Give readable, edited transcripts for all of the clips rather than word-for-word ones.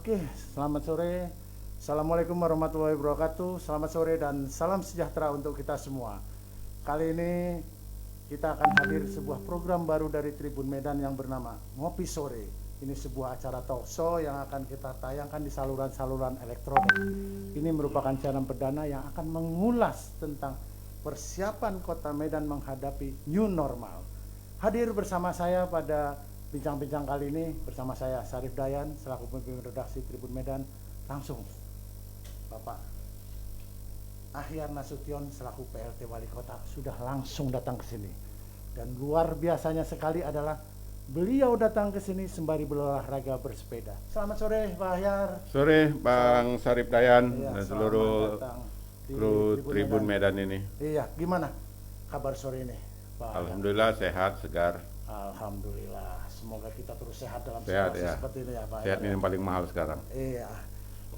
Oke, selamat sore. Assalamualaikum warahmatullahi wabarakatuh. Selamat sore dan salam sejahtera untuk kita semua. Kali ini kita akan hadir sebuah program baru dari Tribun Medan yang bernama Ngopi Sore. Ini sebuah acara talk show yang akan kita tayangkan di saluran-saluran elektronik. Ini merupakan channel perdana yang akan mengulas tentang persiapan Kota Medan menghadapi new normal. Hadir bersama saya pada bincang-bincang kali ini bersama saya Syarif Dayan selaku pemimpin redaksi Tribun Medan, langsung Bapak Ahyar Nasution selaku PLT Wali Kota sudah langsung datang ke sini. Dan luar biasanya sekali adalah beliau datang ke sini sembari berolahraga bersepeda. Selamat sore Pak Ahyar. Sore Bang Syarif Dayan dan seluruh kru Tribun Medan ini. Iya, gimana kabar sore ini Pak? Alhamdulillah sehat, segar. Alhamdulillah, semoga kita terus sehat dalam Sehat, situasi ya. seperti ini ya Pak. Sehat ini yang paling mahal sekarang. Iya.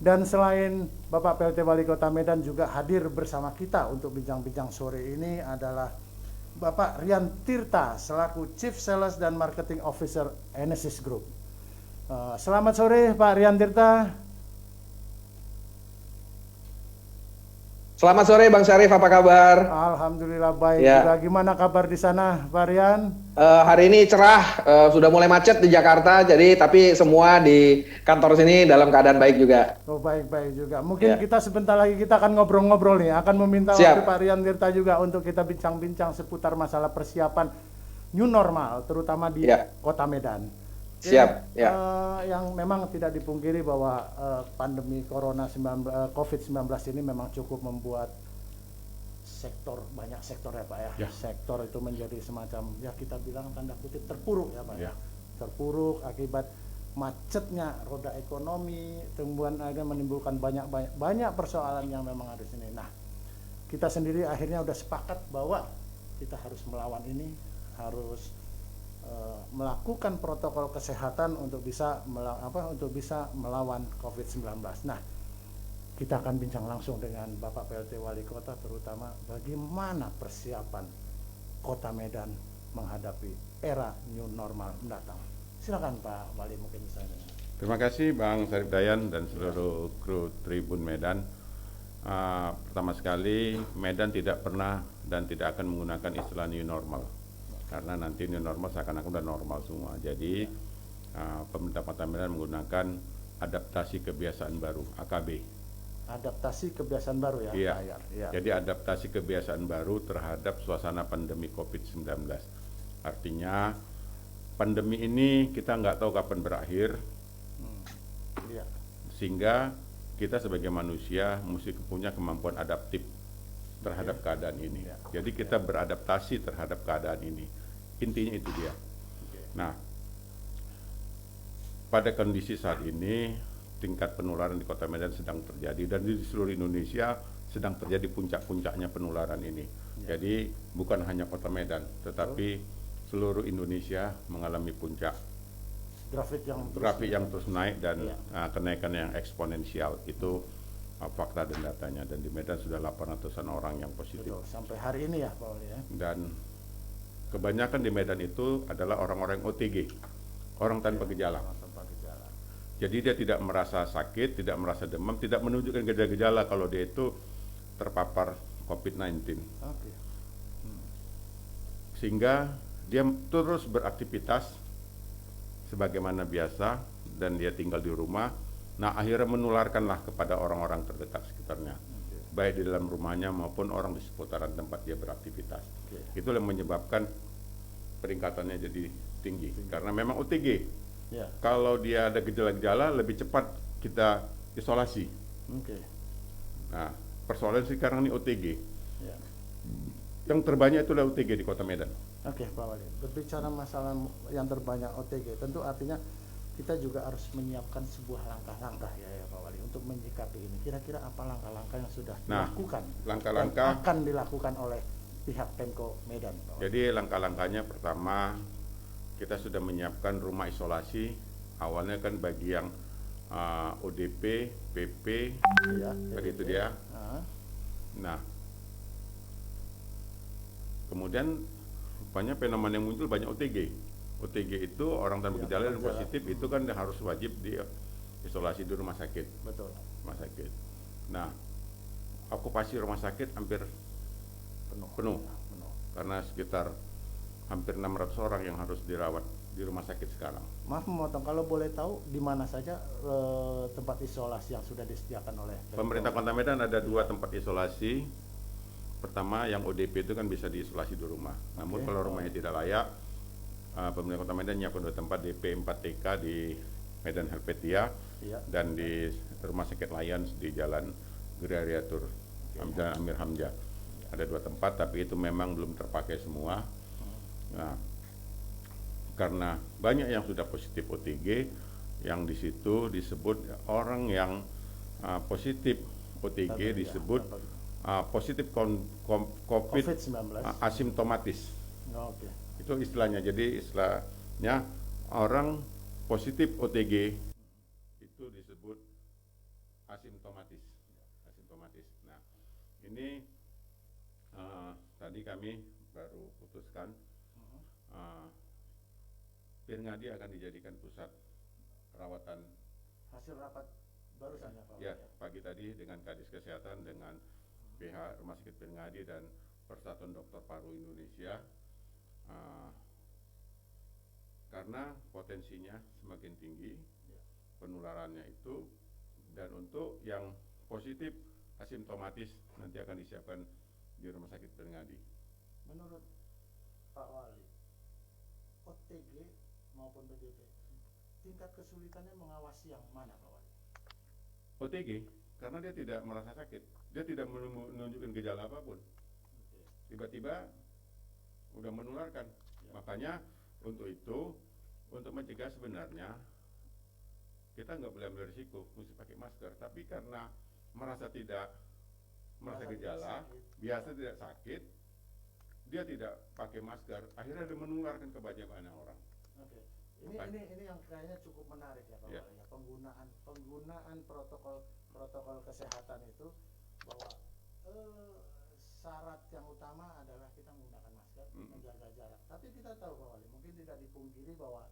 Dan selain Bapak PLT Wali Kota Medan juga hadir bersama kita untuk bincang-bincang sore ini adalah Bapak Rian Tirta selaku Chief Sales dan Marketing Officer Enesis Group. Selamat sore Pak Rian Tirta. Selamat sore Bang Syarif, apa kabar? Alhamdulillah baik. Ya. Juga gimana kabar di sana Pak Rian? Hari ini cerah, sudah mulai macet di Jakarta, tapi semua di kantor sini dalam keadaan baik juga. Oh baik-baik juga. Mungkin Ya. kita sebentar lagi kita akan ngobrol-ngobrol nih. Akan meminta Siap. waktu Pak Rian Tirta juga untuk kita bincang-bincang seputar masalah persiapan new normal, terutama di Ya. Kota Medan. Siap, ya. Yang memang tidak dipungkiri bahwa pandemi COVID-19 ini memang cukup membuat banyak sektor ya Pak ya. Ya. Sektor itu menjadi semacam ya kita bilang tanda kutip terpuruk ya Pak. Ya. Terpuruk akibat macetnya roda ekonomi, tumbuhan akhirnya menimbulkan banyak persoalan yang memang ada di sini. Nah, kita sendiri akhirnya udah sepakat bahwa kita harus melawan ini, harus melakukan protokol kesehatan untuk bisa melawan COVID-19. Nah, kita akan bincang langsung dengan Bapak PLT Wali Kota, terutama bagaimana persiapan Kota Medan menghadapi era new normal mendatang. Silakan Pak Wali, mungkin bisa. Terima kasih Bang Syarif Dayan dan seluruh kru Tribun Medan. Pertama sekali, Medan tidak pernah dan tidak akan menggunakan istilah new normal. Karena nanti new normal seakan-akan udah normal semua. Jadi pemerintah Kota Medan menggunakan adaptasi kebiasaan baru (AKB). Adaptasi kebiasaan baru ya. Iya. Pak Ahyar? Iya. Jadi adaptasi kebiasaan baru terhadap suasana pandemi COVID-19. Artinya pandemi ini kita nggak tahu kapan berakhir, Iya. sehingga kita sebagai manusia mesti punya kemampuan adaptif terhadap keadaan ini. Jadi kita beradaptasi terhadap keadaan ini. Intinya itu dia. Nah, pada kondisi saat ini tingkat penularan di Kota Medan sedang terjadi dan di seluruh Indonesia sedang terjadi puncak-puncaknya penularan ini. Jadi bukan hanya Kota Medan, tetapi seluruh Indonesia mengalami puncak. Grafik yang terus naik dan kenaikan yang eksponensial itu fakta dan datanya. Dan di Medan sudah 800-an orang yang positif. Betul, sampai hari ini ya Pak Wali ya. Dan kebanyakan di Medan itu adalah orang-orang OTG, orang tanpa gejala. Jadi dia tidak merasa sakit, tidak merasa demam, tidak menunjukkan gejala-gejala kalau dia itu terpapar COVID-19. Sehingga dia terus beraktivitas sebagaimana biasa dan dia tinggal di rumah. Nah, akhirnya menularkanlah kepada orang-orang terdekat sekitarnya, baik di dalam rumahnya maupun orang di seputaran tempat dia beraktivitas. Itu yang menyebabkan peningkatannya jadi tinggi. Karena memang OTG. Kalau dia ada gejala-gejala lebih cepat kita isolasi. Nah, persoalan sekarang ini OTG. Yang terbanyak itu adalah OTG di Kota Medan. Oke, Pak Wali. Berbicara masalah yang terbanyak OTG, tentu artinya kita juga harus menyiapkan sebuah langkah-langkah ya Pak Wali untuk menyikapi ini. Kira-kira apa langkah-langkah yang sudah dilakukan? Langkah-langkah akan dilakukan oleh pihak Pemko Medan, Pak Wali. Jadi langkah-langkahnya pertama, kita sudah menyiapkan rumah isolasi. Awalnya kan bagi yang ODP, PP, tadi itu dia. Nah, kemudian rupanya fenomena yang muncul banyak OTG. OTG itu orang tanpa gejala dan positif itu kan harus wajib di isolasi di rumah sakit. Betul. Rumah sakit. Nah, okupasi rumah sakit hampir penuh. Karena sekitar hampir 600 orang yang harus dirawat di rumah sakit sekarang. Maaf memotong, kalau boleh tahu di mana saja tempat isolasi yang sudah disediakan oleh Pemerintah Kota Medan ada 2 tempat isolasi. Pertama yang ODP itu kan bisa diisolasi di rumah. Namun kalau rumahnya tidak layak, pemerintah Kota Medan menyiapkan 2 tempat DP 4TK di Medan Helvetia dan di Rumah Sakit Lions di Jalan Gereariatur Amir Hamzah. Ada 2 tempat, tapi itu memang belum terpakai semua. Nah, karena banyak yang sudah positif OTG, yang di situ disebut orang yang positif OTG disebut positif COVID-19 asimptomatis. Itu istilahnya. Jadi istilahnya orang positif OTG itu disebut asimptomatis. Nah, ini tadi kami baru putuskan Pirngadi akan dijadikan pusat perawatan. Hasil rapat barusan ya Pak? Ya, pagi tadi dengan Kadis Kesehatan, dengan pihak Rumah Sakit Pirngadi dan Persatuan Dokter Paru Indonesia, karena potensinya semakin tinggi penularannya itu, dan untuk yang positif asimptomatis nanti akan disiapkan di Rumah Sakit Pirngadi. Menurut Pak Wali, OTG maupun PDP, tingkat kesulitannya mengawasi yang mana Pak Wali? OTG, karena dia tidak merasa sakit, dia tidak menunjukkan gejala apapun, tiba-tiba udah menularkan. Makanya untuk itu, untuk mencegah sebenarnya kita nggak boleh ambil risiko, mesti pakai masker. Tapi karena merasa gejala, biasa tidak sakit, dia tidak pakai masker, akhirnya dia menularkan ke banyak orang. Ini yang kayaknya cukup menarik ya Pak Wali ya, penggunaan protokol kesehatan itu, bahwa syarat yang utama adalah kita menggunakan masker, menjaga jarak. Tapi kita tahu Pak Wali, mungkin tidak dipungkiri bahwa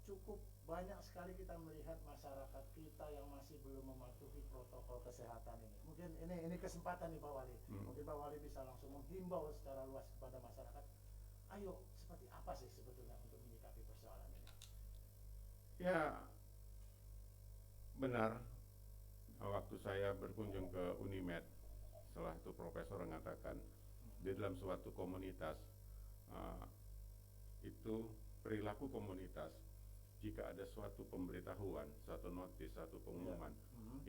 cukup banyak sekali kita melihat masyarakat kita yang masih belum mematuhi protokol kesehatan ini. Mungkin ini kesempatan nih Pak Wali. Mungkin Pak Wali bisa langsung menghimbau secara luas kepada masyarakat. Ayo, seperti apa sih sebetulnya untuk menyikapi persoalan ini? Ya, benar. Waktu saya berkunjung ke Unimed, setelah itu profesor mengatakan di dalam suatu komunitas itu perilaku komunitas, jika ada suatu pemberitahuan, suatu notis, satu pengumuman,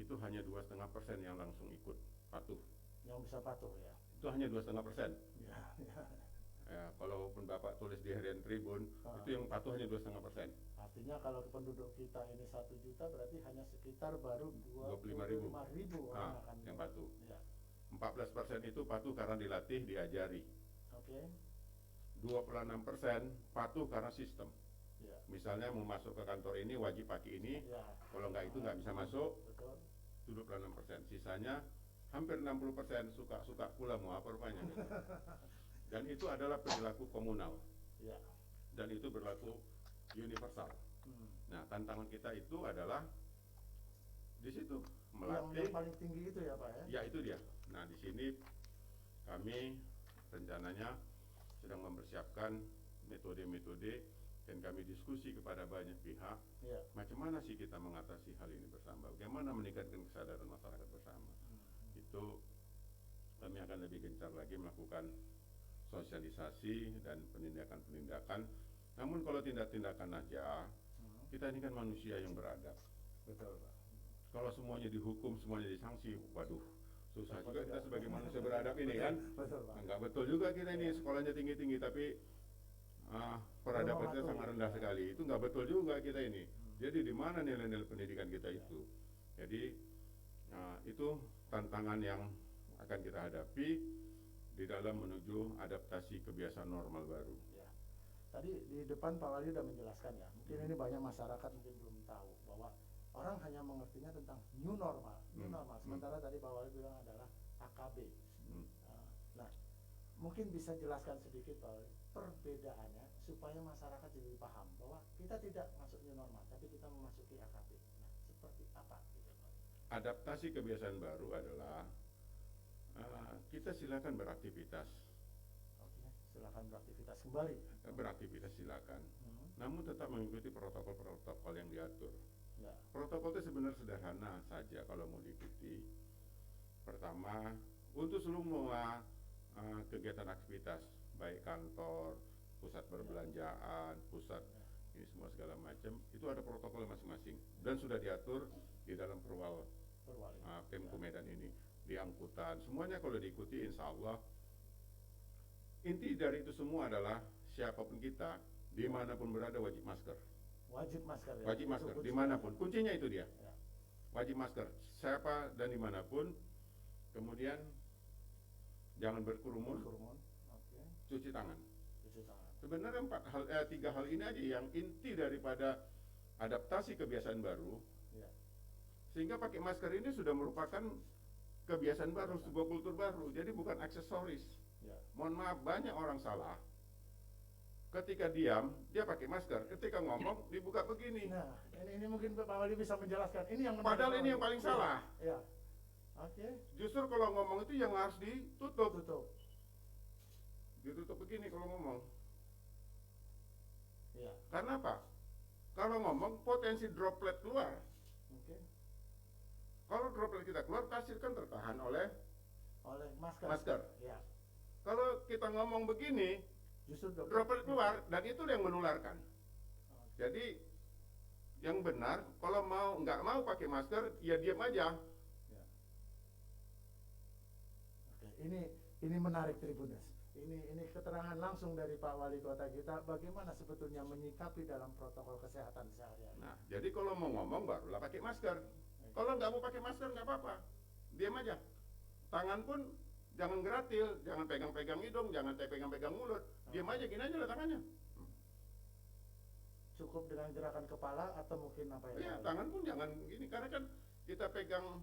itu hanya 2,5% yang langsung ikut patuh. Yang bisa patuh ya. itu hanya 2,5%. Ya, ya. Ya, kalaupun Bapak tulis di harian Tribun, itu yang patuh hanya 2,5%. Artinya kalau penduduk kita ini 1 juta berarti hanya sekitar baru 25.000 orang akan yang patuh. Ya. 14% itu patuh karena dilatih, diajari. Oke. 26% patuh karena sistem. Ya. Misalnya mau masuk ke kantor ini wajib pakai ini, Ya. kalau nggak itu nggak bisa masuk. Betul. Itu 26%. Sisanya hampir 60% suka-suka pula mau apa rupanya. Gitu. Dan itu adalah perilaku komunal. Ya. Dan itu berlaku universal. Nah, tantangan kita itu adalah di situ melatih. Yang paling tinggi itu ya Pak ya? Ya, itu dia. Nah, di sini kami rencananya sedang mempersiapkan metode-metode dan kami diskusi kepada banyak pihak. Ya. Macam mana sih kita mengatasi hal ini bersama? Bagaimana meningkatkan kesadaran masyarakat bersama? Itu kami akan lebih gencar lagi melakukan sosialisasi dan penindakan-penindakan. Namun kalau tindak-tindakan aja, kita ini kan manusia yang beradab. Betul Pak. Kalau semuanya dihukum, semuanya disanksi, waduh, susah juga kita sebagai manusia beradab ini kan. Betul Pak. Enggak betul juga kita ini sekolahnya tinggi-tinggi tapi peradaban kita sangat rendah sekali. Itu enggak betul juga kita ini. Jadi di mana nilai-nilai pendidikan kita itu? Jadi itu tantangan yang akan kita hadapi di dalam menuju adaptasi kebiasaan normal baru. Ya. Tadi di depan Pak Wali sudah menjelaskan ya. Mungkin ini banyak masyarakat mungkin belum tahu bahwa orang hanya mengertinya tentang new normal, Sementara tadi Pak Wali bilang adalah AKB. Nah, mungkin bisa jelaskan sedikit Pak Wali perbedaannya supaya masyarakat jadi paham bahwa kita tidak masuk new normal, tapi kita memasuki AKB. Nah, seperti apa gitu Pak? Adaptasi kebiasaan baru adalah kita silakan beraktivitas. Oke, silakan beraktivitas kembali. Beraktivitas silakan. Namun tetap mengikuti protokol-protokol yang diatur. Ya. Protokol itu sebenarnya sederhana saja kalau mau diikuti. Pertama, untuk semua kegiatan aktivitas, baik kantor, pusat perbelanjaan, pusat ini semua segala macam, itu ada protokol masing-masing dan sudah diatur di dalam perwal Pemko Medan ini. Di angkutan, semuanya kalau diikuti insya Allah. Inti dari itu semua adalah siapapun kita, dimanapun berada wajib masker. Wajib masker ya? Wajib masker, dimanapun, kuncinya itu dia ya. Wajib masker, siapa dan dimanapun. Kemudian jangan berkerumun. Okay. Cuci tangan. Cuci tangan. Sebenarnya 3 hal ini aja yang inti daripada adaptasi kebiasaan baru ya. Sehingga pakai masker ini sudah merupakan kebiasaan baru, sebuah kultur baru. Jadi bukan aksesoris. Ya. Mohon maaf, banyak orang salah. Ketika diam, dia pakai masker. Ketika ngomong, dibuka begini. Nah, ini mungkin Pak Wali bisa menjelaskan. Ini yang Padahal ini yang paling salah. Ya. Oke. Justru kalau ngomong itu yang harus ditutup. Ditutup begini kalau ngomong. Ya. Karena apa? Kalau ngomong potensi droplet keluar. Oke. Kalau droplet kita keluar, pasti kan tertahan oleh masker. Ya. Kalau kita ngomong begini, justru droplet keluar dan itu yang menularkan. Jadi yang benar, kalau nggak mau pakai masker, ya diam aja. Ya. Oke, ini menarik Tribuners. Ini keterangan langsung dari Pak Wali Kota kita bagaimana sebetulnya menyikapi dalam protokol kesehatan sehari-hari. Nah, jadi kalau mau ngomong barulah pakai masker. Kalau nggak mau pakai masker nggak apa-apa, diam aja. Tangan pun jangan geratil, jangan pegang-pegang hidung, jangan pegang-pegang mulut, diam aja, gini aja lah tangannya. Cukup dengan gerakan kepala atau mungkin apa ya? Iya, tangan pun jangan gini, karena kan kita pegang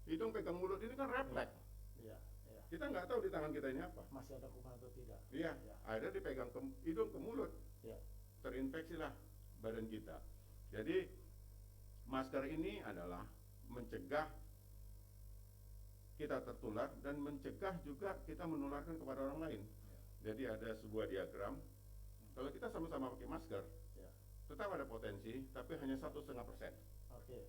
hidung, pegang mulut ini kan refleks. Iya. Kita nggak tahu di tangan kita ini apa. Masih ada kuman atau tidak? Iya, akhirnya dipegang ke hidung, ke mulut, terinfeksilah badan kita. Jadi masker ini adalah mencegah kita tertular dan mencegah juga kita menularkan kepada orang lain. Jadi ada sebuah diagram. Kalau kita sama-sama pakai masker, tetap ada potensi, tapi hanya 1,5%. Oke.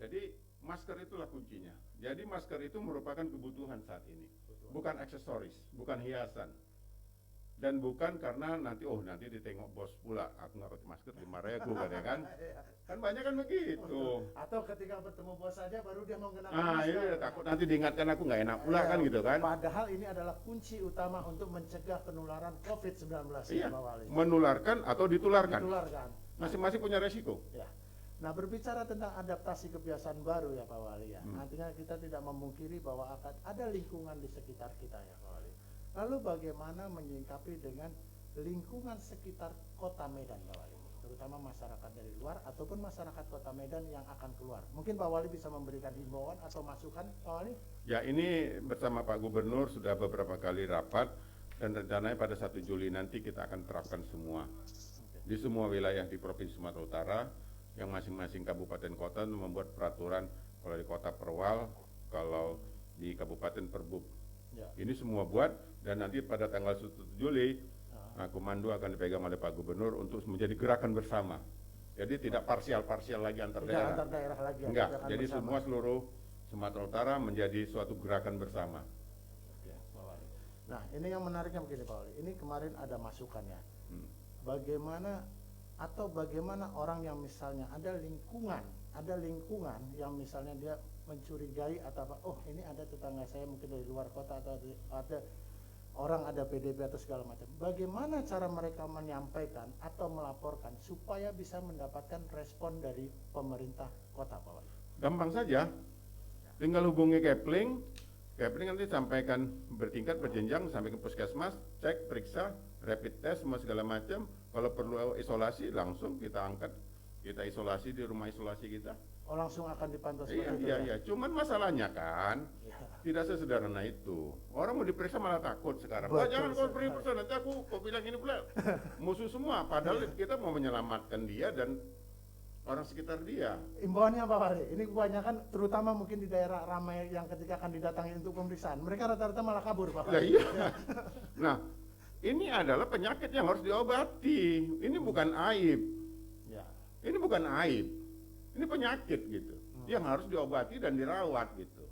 Jadi masker itulah kuncinya. Jadi masker itu merupakan kebutuhan saat ini, bukan aksesoris, bukan hiasan. Dan bukan karena nanti ditengok bos pula, aku nggak pakai masker dimarahi aku kan ya kan. Kan banyak kan begitu. Atau ketika bertemu bos saja baru dia mau kenakan Ah, masker. iya takut nanti diingatkan aku nggak enak pula kan gitu kan. Padahal ini adalah kunci utama untuk mencegah penularan COVID-19 Iya, Pak Wali. menularkan atau ditularkan. Ditularkan. Masing-masing punya resiko. Ya. Nah, berbicara tentang adaptasi kebiasaan baru ya Pak Wali ya. Artinya kita tidak memungkiri bahwa akan ada lingkungan di sekitar kita ya Pak Wali. Lalu bagaimana menyikapi dengan lingkungan sekitar Kota Medan Pak Wali? Terutama masyarakat dari luar ataupun masyarakat Kota Medan yang akan keluar. Mungkin Pak Wali bisa memberikan himbauan atau masukan Pak Wali? Ya, ini bersama Pak Gubernur sudah beberapa kali rapat dan rencananya pada 1 Juli nanti kita akan terapkan semua. Di semua wilayah di Provinsi Sumatera Utara, yang masing-masing kabupaten kota membuat peraturan, kalau di Kota Perwal, kalau di Kabupaten Perbub. Ya. Ini semua buat, dan nanti pada tanggal 1 Juli, komando akan dipegang oleh Pak Gubernur untuk menjadi gerakan bersama. Jadi tidak parsial-parsial lagi antar Tidak daerah. antar daerah lagi. Enggak, gerakan jadi bersama. semua seluruh Sumatera Utara menjadi suatu gerakan bersama. Oke, Pak Wali. Nah, ini yang menariknya begini Pak Wali. Ini kemarin ada masukannya. Bagaimana orang yang misalnya ada lingkungan yang misalnya dia mencurigai atau apa, oh ini ada tetangga saya mungkin dari luar kota atau ada orang ada PDP atau segala macam. Bagaimana cara mereka menyampaikan atau melaporkan supaya bisa mendapatkan respon dari pemerintah kota Pak Wali? Gampang saja, tinggal hubungi Kepling nanti sampaikan bertingkat berjenjang sampai ke puskesmas, cek, periksa, rapid test, semua segala macam. Kalau perlu isolasi langsung kita angkat, kita isolasi di rumah isolasi kita. Oh, langsung akan dipantau seperti itu? Iya. Cuman masalahnya kan Ya. tidak sesederhana itu. Orang mau diperiksa malah takut sekarang. Betul, Jangan kau sekali. periksa, nanti kau bilang ini pula. Musuh semua. Padahal kita mau menyelamatkan dia dan orang sekitar dia. Imbauannya Pak Wali, ini kebanyakan terutama mungkin di daerah ramai yang ketika akan didatangi untuk pemeriksaan, mereka rata-rata malah kabur Pak Lah Wali. iya. Nah, ini adalah penyakit yang harus diobati. Ini bukan aib. Ya. Ini bukan aib. Ini penyakit gitu. Yang harus diobati dan dirawat gitu.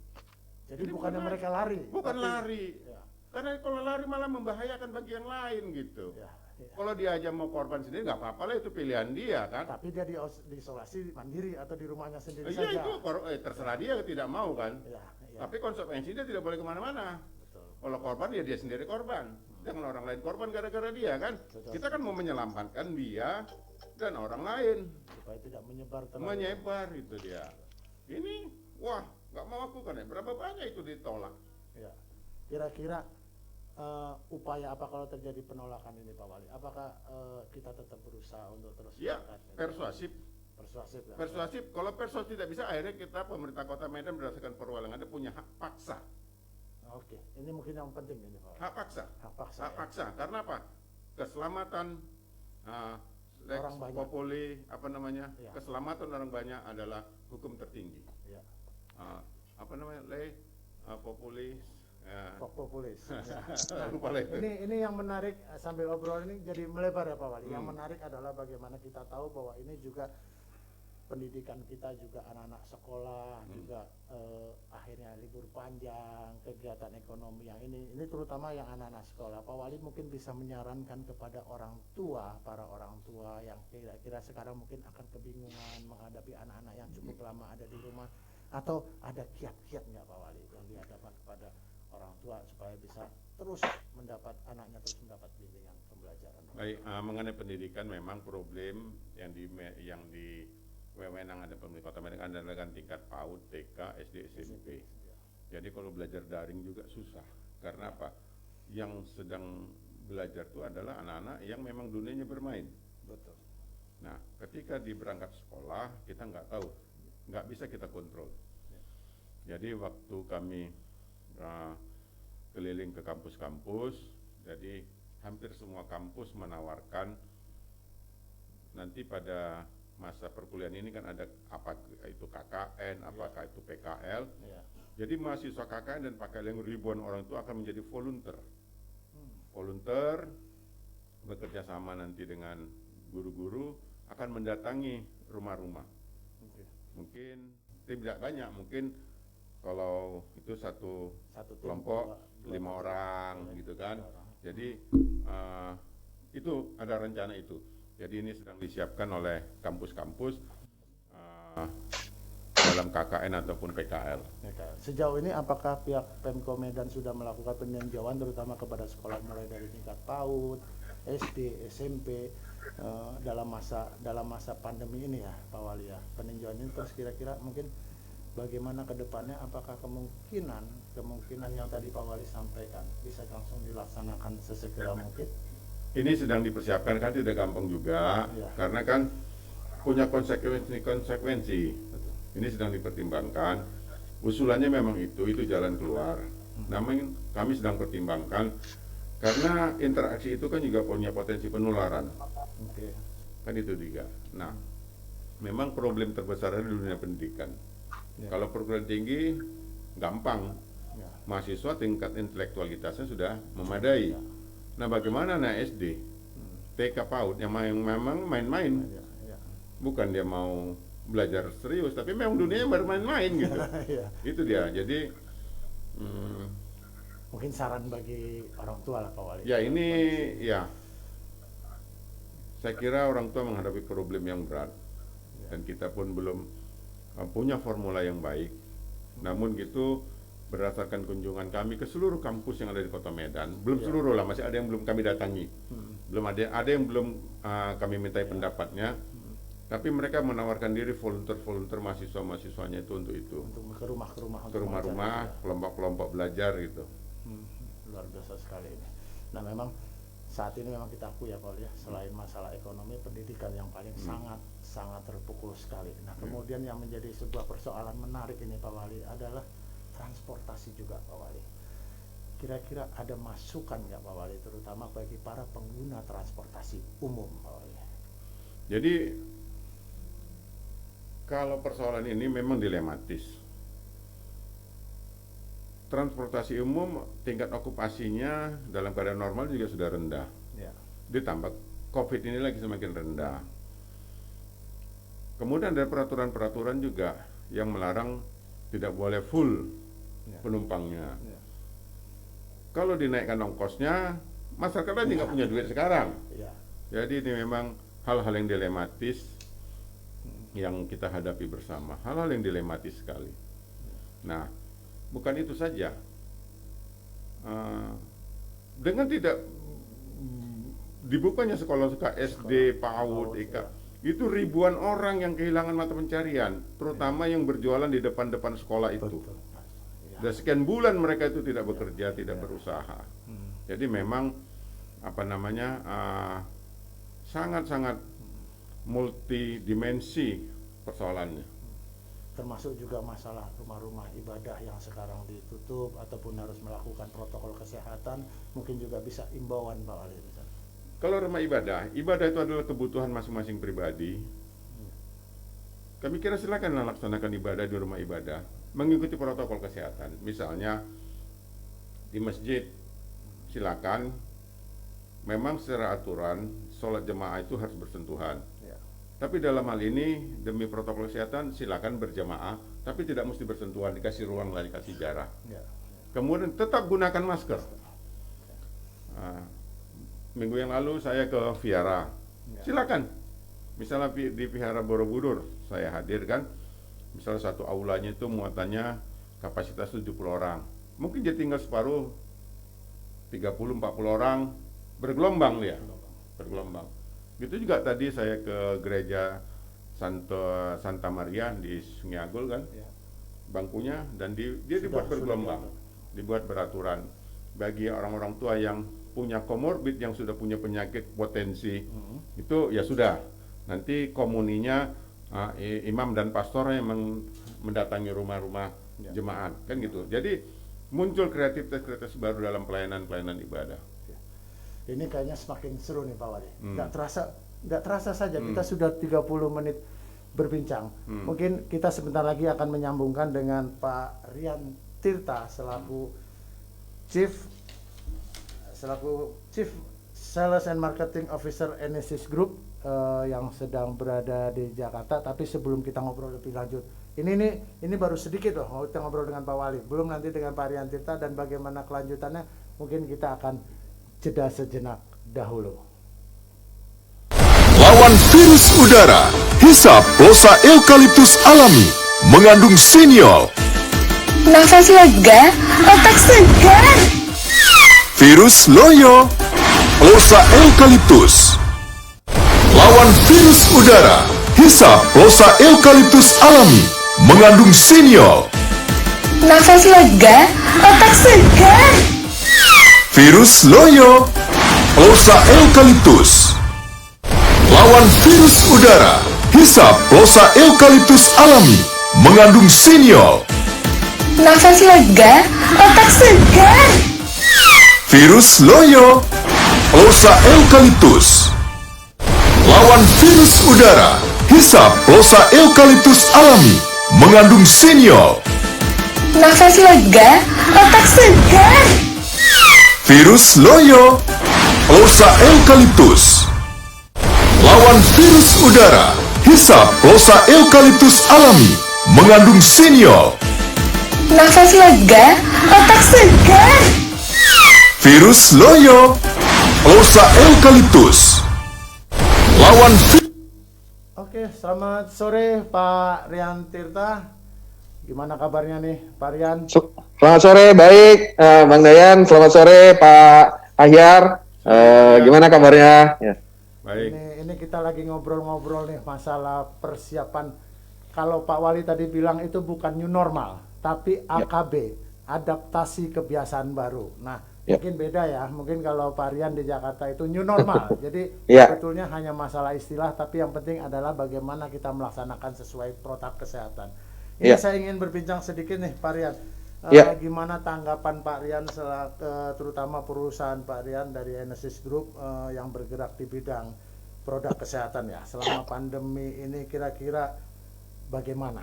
Jadi Ini bukannya bukan- mereka lari. Bukan tapi- lari. Ya. Karena kalau lari malah membahayakan bagi yang lain gitu. Ya. Kalau dia aja mau korban sendiri nggak apa-apa lah, itu pilihan dia kan. Tapi dia diisolasi mandiri atau di rumahnya sendiri Iya saja. itu terserah dia tidak mau kan. Ya, ya. Tapi konsekuensi dia tidak boleh kemana-mana. Betul. Kalau korban ya dia sendiri korban. Jangan orang lain korban gara-gara dia kan. Betul. Kita kan mau menyelamatkan dia dan orang lain. Supaya tidak menyebar terlalu. Menyebar itu dia. Ini wah nggak mau aku kan ya. Berapa banyak itu ditolak. Ya. Kira-kira upaya apa kalau terjadi penolakan ini Pak Wali? Apakah kita tetap berusaha untuk terus Ya mengangkat? persuasif. Persuasif ya. Persuasif. Kalau persuasif tidak bisa, akhirnya kita pemerintah Kota Medan berdasarkan perwal yang ada punya hak paksa. Oke, ini mungkin yang penting ini Pak Wali. Hak paksa. Hak paksa. Hak ya. paksa. Karena apa? Keselamatan lex Orang banyak. populi, apa namanya? Ya. Keselamatan orang banyak adalah hukum tertinggi. Ya. Apa namanya? Populi. Pok populis. Lupa lagi. Ini yang menarik sambil obrol ini jadi melebar ya Pak Wali. Yang menarik adalah bagaimana kita tahu bahwa ini juga pendidikan kita juga anak-anak sekolah juga akhirnya libur panjang, kegiatan ekonomi yang ini terutama yang anak-anak sekolah. Pak Wali mungkin bisa menyarankan kepada orang tua, para orang tua yang kira-kira sekarang mungkin akan kebingungan menghadapi anak-anak yang cukup lama ada di rumah, atau ada kiat-kiat nggak Pak Wali yang dihadapkan kepada orang tua supaya bisa terus anaknya terus mendapat bimbingan pembelajaran. Baik, mengenai pendidikan memang problem yang di wewenang ada pemerintah Kota Medan adalah kan tingkat PAUD, TK, SD, SMP. Jadi kalau belajar daring juga susah. Karena apa? Yang sedang belajar itu adalah anak-anak yang memang dunianya bermain. Betul. Nah, ketika di berangkat sekolah kita nggak tahu, nggak bisa kita kontrol. Jadi waktu kami keliling ke kampus-kampus, jadi hampir semua kampus menawarkan nanti pada masa perkuliahan ini kan ada apa itu KKN, apakah itu PKL. Ya. Jadi mahasiswa KKN dan PKL yang ribuan orang itu akan menjadi volunteer. Volunteer bekerja sama nanti dengan guru-guru akan mendatangi rumah-rumah. Oke. Mungkin tidak banyak, mungkin kalau itu satu Satu tim, kelompok dua 5 orang tim, gitu dua kan. orang. Jadi itu ada rencana itu. Jadi ini sedang disiapkan oleh kampus-kampus dalam KKN ataupun PKL. Sejauh ini apakah pihak Pemko Medan sudah melakukan peninjauan terutama kepada sekolah mulai dari tingkat PAUD, SD, SMP dalam masa pandemi ini ya Pak Wali ya. Peninjauan ini terus kira-kira mungkin bagaimana ke depannya, apakah kemungkinan yang tadi Pak Wali sampaikan bisa langsung dilaksanakan sesegera mungkin? Ini sedang dipersiapkan, kan tidak gampang juga, karena kan punya konsekuensi. Ini sedang dipertimbangkan. Usulannya memang itu jalan keluar. Namun kami sedang pertimbangkan karena interaksi itu kan juga punya potensi penularan. Kan itu juga. Nah, memang problem terbesar di dunia pendidikan. Kalau perguruan tinggi gampang, mahasiswa tingkat intelektualitasnya sudah memadai. Nah, bagaimana anak SD, TK, PAUD yang memang main-main, bukan dia mau belajar serius, tapi memang dunianya baru main-main gitu. Itu dia. Jadi mungkin saran bagi orang tua lah Pak Wali. Ya ini ya, saya kira orang tua menghadapi problem yang berat, dan kita pun belum punya formula yang baik. Namun gitu, berdasarkan kunjungan kami ke seluruh kampus yang ada di Kota Medan, belum seluruh lah, masih ada yang belum kami datangi, belum ada yang belum kami mintai pendapatnya, tapi mereka menawarkan diri volunteer mahasiswanya itu untuk ke rumah-rumah, kelompok-kelompok belajar gitu. Luar biasa sekali ini. Nah memang saat ini memang kita akui ya Pak Wali ya, selain masalah ekonomi, pendidikan yang paling sangat terpukul sekali. Nah kemudian yang menjadi sebuah persoalan menarik ini Pak Wali adalah transportasi juga Pak Wali. Kira-kira ada masukan nggak Pak Wali, terutama bagi para pengguna transportasi umum Pak Wali? Jadi kalau persoalan ini memang dilematis. Transportasi umum tingkat okupasinya dalam keadaan normal juga sudah rendah. Ditambah COVID ini lagi semakin rendah. Kemudian ada peraturan-peraturan juga yang melarang tidak boleh full penumpangnya. Kalau dinaikkan ongkosnya, masyarakat lagi nggak punya duit sekarang. Jadi ini memang hal-hal yang dilematis yang kita hadapi bersama. Hal-hal yang dilematis sekali. Nah, bukan itu saja. Dengan tidak dibukanya sekolah SD, PAUD, TK, itu ribuan orang yang kehilangan mata pencarian, terutama yang berjualan di depan-depan sekolah itu. Dan sekian bulan mereka itu tidak bekerja, tidak berusaha. Jadi memang sangat-sangat multidimensi persoalannya. Termasuk juga masalah rumah-rumah ibadah yang sekarang ditutup ataupun harus melakukan protokol kesehatan, mungkin juga bisa imbauan Pak Wali. Kalau rumah ibadah itu adalah kebutuhan masing-masing pribadi. Kami kira silakan laksanakan ibadah di rumah ibadah, mengikuti protokol kesehatan. Misalnya di masjid, silakan. Memang secara aturan sholat jemaah itu harus bersentuhan. Tapi dalam hal ini demi protokol kesehatan silakan berjamaah, tapi tidak mesti bersentuhan, dikasih ruang lah, dikasih jarak. Kemudian tetap gunakan masker. Minggu yang lalu saya ke Vihara, silakan. Misalnya di Vihara Borobudur saya hadirkan, misalnya satu aulanya itu muatannya kapasitas 70 orang, mungkin dia tinggal separuh 30-40 orang, bergelombang dia, bergelombang. Gitu juga tadi saya ke gereja Santa Maria di Sungai Agul kan, bangkunya, dan dia dibuat bergelombang, dibuat beraturan bagi orang-orang tua yang punya komorbid, yang sudah punya penyakit potensi. Itu ya sudah, nanti komuninya imam dan pastor yang mendatangi rumah-rumah jemaat kan gitu. Jadi muncul kreativitas baru dalam pelayanan ibadah. Ini kayaknya semakin seru nih Pak Wali. Nggak terasa saja kita sudah 30 menit berbincang. Mungkin kita sebentar lagi akan menyambungkan dengan Pak Rian Tirta selaku Chief Sales and Marketing Officer Enesis Group yang sedang berada di Jakarta. Tapi sebelum kita ngobrol lebih lanjut, ini baru sedikit loh kita ngobrol dengan Pak Wali. Belum nanti dengan Pak Rian Tirta dan bagaimana kelanjutannya mungkin kita akan jeda sejenak dahulu. Lawan virus udara, hisap plosa eukaliptus alami, mengandung siniol. Nafas lega, otak segar. Virus loyo, plosa eukaliptus. Lawan virus udara, hisap plosa eukaliptus alami, mengandung siniol. Nafas lega, otak segar. Virus loyo, plosa eukaliptus. Lawan virus udara, hisap plosa eukaliptus alami, mengandung siniol. Nafas lega, otak segar. Virus loyo, plosa eukaliptus. Lawan virus udara, hisap plosa eukaliptus alami, mengandung siniol. Nafas lega, otak segar. Virus loyo, plosa eukaliptus. Lawan virus udara, hisap plosa eukaliptus alami, mengandung siniol. Nafas lega, otak segar. Virus loyo, plosa eukaliptus. Lawan Oke, selamat sore Pak Rian Tirta. Gimana kabarnya nih Pak Rian? Selamat sore, baik Bang Dayan. Selamat sore Pak Ahyar. Gimana kabarnya? Ya. Baik. Ini kita lagi ngobrol-ngobrol nih masalah persiapan. Kalau Pak Wali tadi bilang itu bukan new normal, tapi AKB, adaptasi kebiasaan baru. Nah, mungkin beda ya. Mungkin kalau Pak Rian di Jakarta itu new normal. Jadi sebetulnya hanya masalah istilah, tapi yang penting adalah bagaimana kita melaksanakan sesuai protap kesehatan. Ini saya ingin berbincang sedikit nih Pak Rian. Gimana tanggapan Pak Rian terutama perusahaan Pak Rian dari Enesis Group yang bergerak di bidang produk kesehatan ya selama pandemi ini, kira-kira bagaimana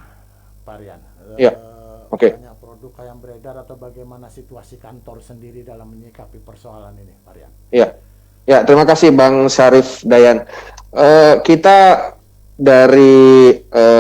Pak Rian? Banyak produk yang beredar atau bagaimana situasi kantor sendiri dalam menyikapi persoalan ini Pak Rian? Ya, terima kasih Bang Syarif Dayan. Kita dari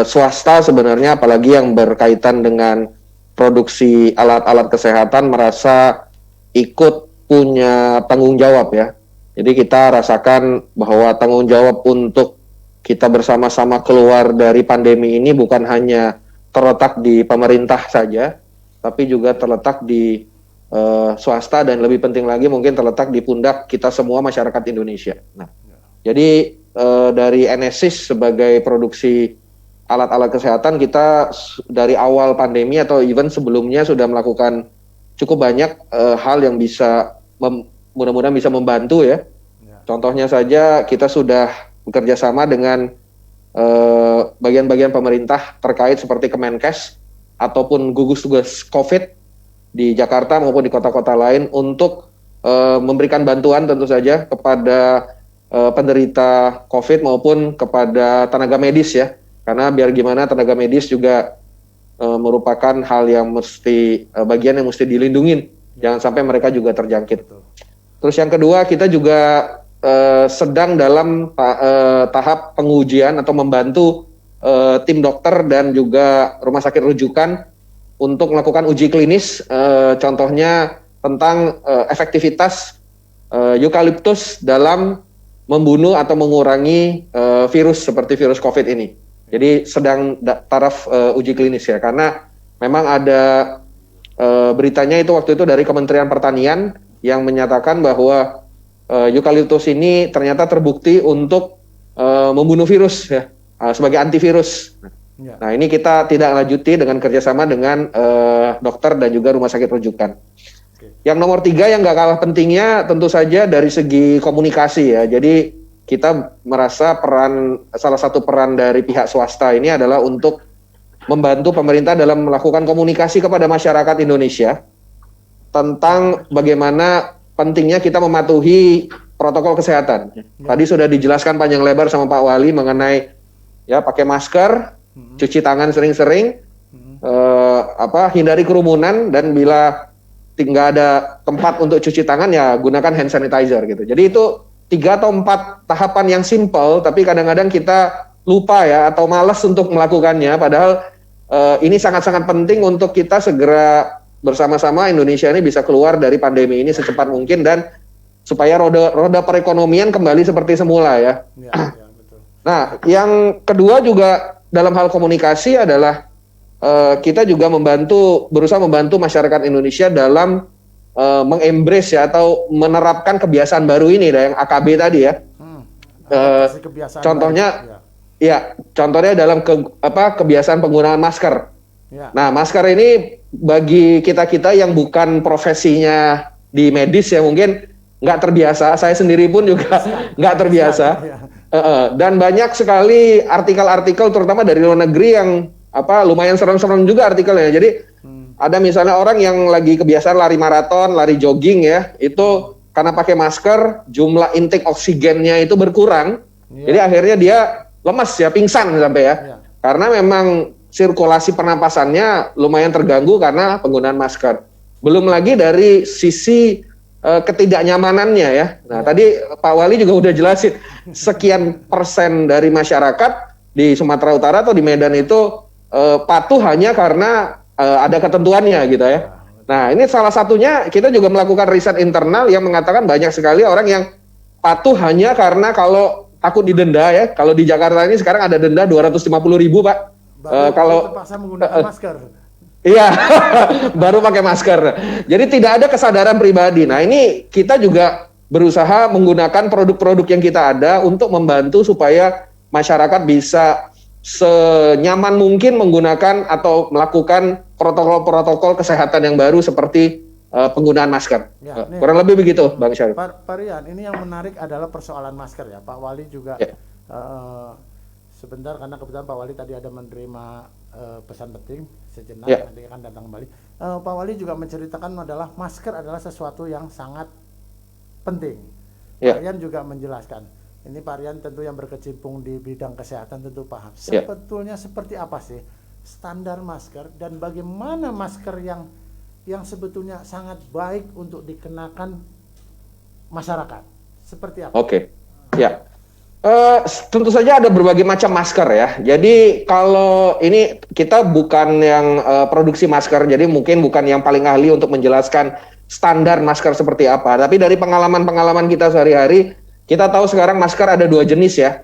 swasta sebenarnya, apalagi yang berkaitan dengan produksi alat-alat kesehatan, merasa ikut punya tanggung jawab ya. Jadi kita rasakan bahwa tanggung jawab untuk kita bersama-sama keluar dari pandemi ini bukan hanya terletak di pemerintah saja, tapi juga terletak di swasta, dan lebih penting lagi mungkin terletak di pundak kita semua masyarakat Indonesia. Nah, jadi dari Enesis sebagai produksi alat-alat kesehatan, kita dari awal pandemi atau even sebelumnya sudah melakukan cukup banyak hal yang bisa mudah-mudahan bisa membantu ya. Contohnya saja kita sudah bekerja sama dengan bagian-bagian pemerintah terkait seperti Kemenkes ataupun gugus tugas COVID di Jakarta maupun di kota-kota lain untuk memberikan bantuan tentu saja kepada penderita COVID maupun kepada tenaga medis ya. Karena biar gimana tenaga medis juga merupakan hal yang bagian yang mesti dilindungin, jangan sampai mereka juga terjangkit. Terus yang kedua, kita juga sedang dalam tahap pengujian atau membantu tim dokter dan juga rumah sakit rujukan untuk melakukan uji klinis, contohnya tentang efektivitas eukaliptus dalam membunuh atau mengurangi virus seperti virus COVID ini. Jadi sedang taraf uji klinis ya, karena memang ada beritanya itu waktu itu dari Kementerian Pertanian yang menyatakan bahwa eukaliptus ini ternyata terbukti untuk membunuh virus ya, sebagai antivirus. Nah, ini kita tidak lanjuti dengan kerjasama dengan dokter dan juga rumah sakit rujukan. Yang nomor 3 yang nggak kalah pentingnya tentu saja dari segi komunikasi ya. Jadi kita merasa salah satu peran dari pihak swasta ini adalah untuk membantu pemerintah dalam melakukan komunikasi kepada masyarakat Indonesia tentang bagaimana pentingnya kita mematuhi protokol kesehatan. Tadi sudah dijelaskan panjang lebar sama Pak Wali mengenai ya pakai masker, cuci tangan sering-sering, hindari kerumunan, dan bila nggak ada tempat untuk cuci tangan ya gunakan hand sanitizer gitu. Jadi itu 3 atau 4 tahapan yang simple, tapi kadang-kadang kita lupa ya atau malas untuk melakukannya, padahal ini sangat-sangat penting untuk kita segera bersama-sama Indonesia ini bisa keluar dari pandemi ini secepat mungkin dan supaya roda perekonomian kembali seperti semula ya. Ya, ya, betul. Nah, yang kedua juga dalam hal komunikasi adalah kita juga berusaha membantu masyarakat Indonesia dalam mengembrace ya atau menerapkan kebiasaan baru ini, yang AKB tadi ya. Adaptasi kebiasaan Contohnya, baru, contohnya dalam kebiasaan penggunaan masker. ya. Nah, masker ini bagi kita yang bukan profesinya di medis ya mungkin nggak terbiasa. Saya sendiri pun juga nggak terbiasa. Ya. Dan banyak sekali artikel-artikel terutama dari luar negeri yang lumayan serem-serem juga artikelnya. Jadi ada misalnya orang yang lagi kebiasaan lari maraton, lari jogging ya, itu karena pakai masker jumlah intake oksigennya itu berkurang. Jadi akhirnya dia lemas ya, pingsan sampai ya. Karena memang sirkulasi pernapasannya lumayan terganggu karena penggunaan masker. Belum lagi dari sisi ketidaknyamanannya ya. Nah, tadi Pak Wali juga udah jelasin sekian persen dari masyarakat di Sumatera Utara atau di Medan itu patuh hanya karena ada ketentuannya gitu ya. Nah, ini salah satunya kita juga melakukan riset internal yang mengatakan banyak sekali orang yang patuh hanya karena kalau takut didenda ya. Kalau di Jakarta ini sekarang ada denda 250.000 Pak. Kalau terpaksa menggunakan masker. Iya, baru pakai masker. Jadi tidak ada kesadaran pribadi. Nah, ini kita juga berusaha menggunakan produk-produk yang kita ada untuk membantu supaya masyarakat bisa senyaman mungkin menggunakan atau melakukan protokol-protokol kesehatan yang baru seperti penggunaan masker. Ya, kurang lebih begitu, Bang Syarif. Pak Rian, ini yang menarik adalah persoalan masker ya. Pak Wali juga sebentar karena kebetulan Pak Wali tadi ada menerima pesan penting sejenak, nanti akan datang kembali. Pak Wali juga menceritakan adalah masker adalah sesuatu yang sangat penting. Pak Rian juga menjelaskan. Ini Pak Rian tentu yang berkecimpung di bidang kesehatan tentu paham. Sebetulnya seperti apa sih standar masker dan bagaimana masker yang sebetulnya sangat baik untuk dikenakan masyarakat? Seperti apa? Oke. Ya. Tentu saja ada berbagai macam masker ya. Jadi kalau ini kita bukan yang produksi masker, jadi mungkin bukan yang paling ahli untuk menjelaskan standar masker seperti apa. Tapi dari pengalaman-pengalaman kita sehari-hari, kita tahu sekarang masker ada 2 jenis ya,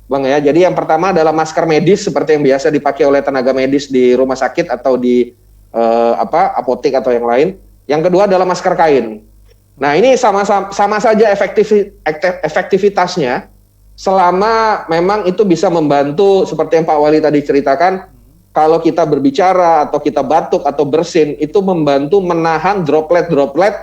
Bang ya. Jadi yang pertama adalah masker medis seperti yang biasa dipakai oleh tenaga medis di rumah sakit atau di apotek atau yang lain. Yang kedua adalah masker kain. Nah, ini sama saja efektivitasnya selama memang itu bisa membantu seperti yang Pak Wali tadi ceritakan, kalau kita berbicara atau kita batuk atau bersin itu membantu menahan droplet-droplet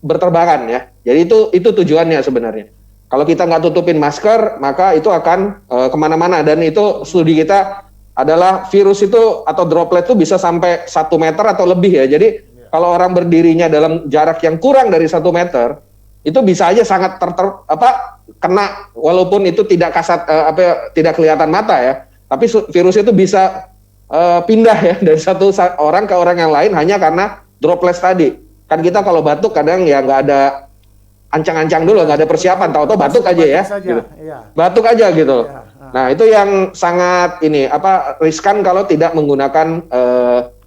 berterbangan ya. Jadi itu tujuannya sebenarnya. Kalau kita nggak tutupin masker, maka itu akan kemana-mana, dan itu studi kita adalah virus itu atau droplet itu bisa sampai 1 meter atau lebih ya. Jadi kalau orang berdirinya dalam jarak yang kurang dari 1 meter, itu bisa aja sangat kena, walaupun itu tidak kasat tidak kelihatan mata ya. Tapi virus itu bisa pindah ya dari satu orang ke orang yang lain hanya karena droplet tadi. Kan kita kalau batuk kadang ya nggak ada ancang-ancang dulu, nggak ada persiapan, tahu-tahu batuk aja ya. Gitu. Batuk aja gitu. Nah, itu yang sangat riskan kalau tidak menggunakan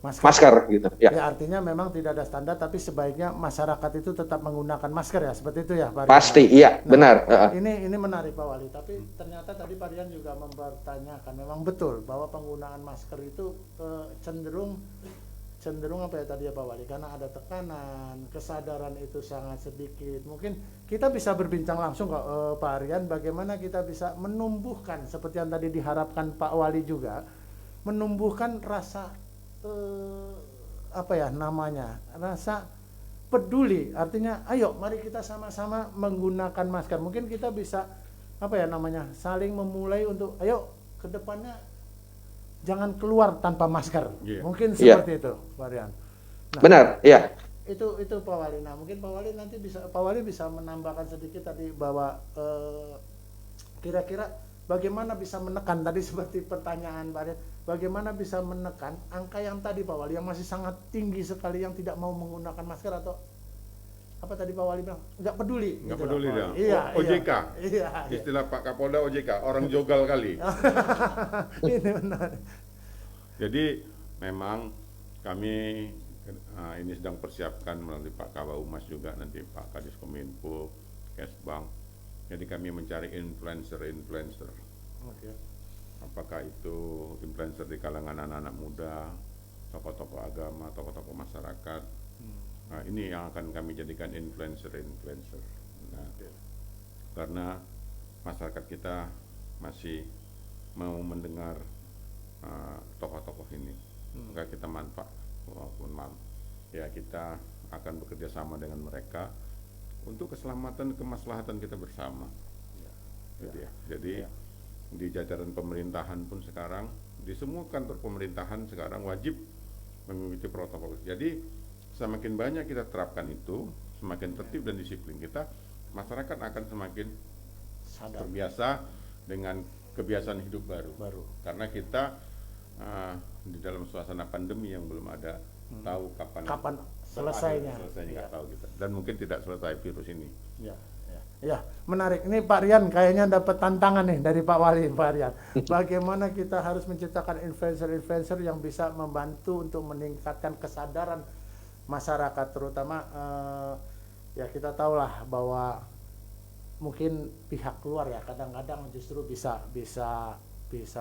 masker gitu. Ya, artinya memang tidak ada standar, tapi sebaiknya masyarakat itu tetap menggunakan masker ya, seperti itu ya Pak Rian? Pasti, iya, benar. Ini menarik Pak Wali, tapi ternyata tadi Pak Rian juga mempertanyakan, memang betul bahwa penggunaan masker itu cenderung apa ya tadi ya Pak Wali, karena ada tekanan, kesadaran itu sangat sedikit. Mungkin kita bisa berbincang langsung kok Pak Rian, bagaimana kita bisa menumbuhkan seperti yang tadi diharapkan Pak Wali juga, menumbuhkan rasa rasa peduli. Artinya ayo mari kita sama-sama menggunakan masker. Mungkin kita bisa saling memulai untuk ayo ke depannya jangan keluar tanpa masker. Mungkin seperti itu Pak Rian. Benar, iya. Itu Pak Wali. Nah, mungkin Pak Wali bisa menambahkan sedikit tadi bahwa kira-kira bagaimana bisa menekan tadi seperti pertanyaan Pak Rian, bagaimana bisa menekan angka yang tadi Pak Wali yang masih sangat tinggi sekali yang tidak mau menggunakan masker, atau apa tadi Pak Wali bilang nggak peduli. Nggak peduli dah. Iya, OJK. Iya. Istilah Pak Kapolda OJK, orang jogal kali. Ini benar. Jadi memang kami Ini sedang persiapkan melalui Pak Kabak Humas juga, nanti Pak Kadis Kominfo, Kesbang. Jadi kami mencari influencer. Oke. Apakah itu influencer di kalangan anak-anak muda, tokoh-tokoh agama, tokoh-tokoh masyarakat. Nah, ini yang akan kami jadikan influencer. Nah, karena masyarakat kita masih mau mendengar tokoh-tokoh ini, maka kita ya kita akan bekerja sama dengan mereka untuk keselamatan kemaslahatan kita bersama. Jadi di jajaran pemerintahan pun sekarang, di semua kantor pemerintahan sekarang wajib mengikuti protokol. Jadi semakin banyak kita terapkan itu, semakin tertib dan disiplin kita, masyarakat akan semakin terbiasa dengan kebiasaan hidup baru. Karena kita di dalam suasana pandemi yang belum ada tahu kapan selesainya nggak tahu kita, dan mungkin tidak selesai virus ini. Ya, menarik. Ini Pak Rian kayaknya dapat tantangan nih dari Pak Wali, Pak Rian. Bagaimana kita harus menciptakan influencer yang bisa membantu untuk meningkatkan kesadaran masyarakat, terutama ya kita tahulah bahwa mungkin pihak luar ya kadang-kadang justru bisa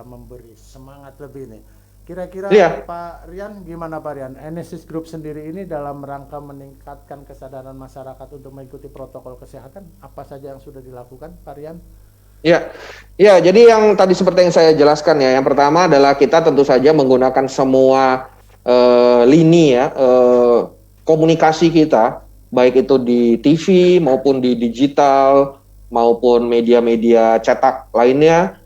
memberi semangat lebih nih. Kira-kira Pak Rian, gimana Pak Rian? Enesis Group sendiri ini dalam rangka meningkatkan kesadaran masyarakat untuk mengikuti protokol kesehatan, apa saja yang sudah dilakukan, Pak Rian? Ya, jadi yang tadi seperti yang saya jelaskan ya, yang pertama adalah kita tentu saja menggunakan semua lini ya, komunikasi kita, baik itu di TV maupun di digital, maupun media-media cetak lainnya,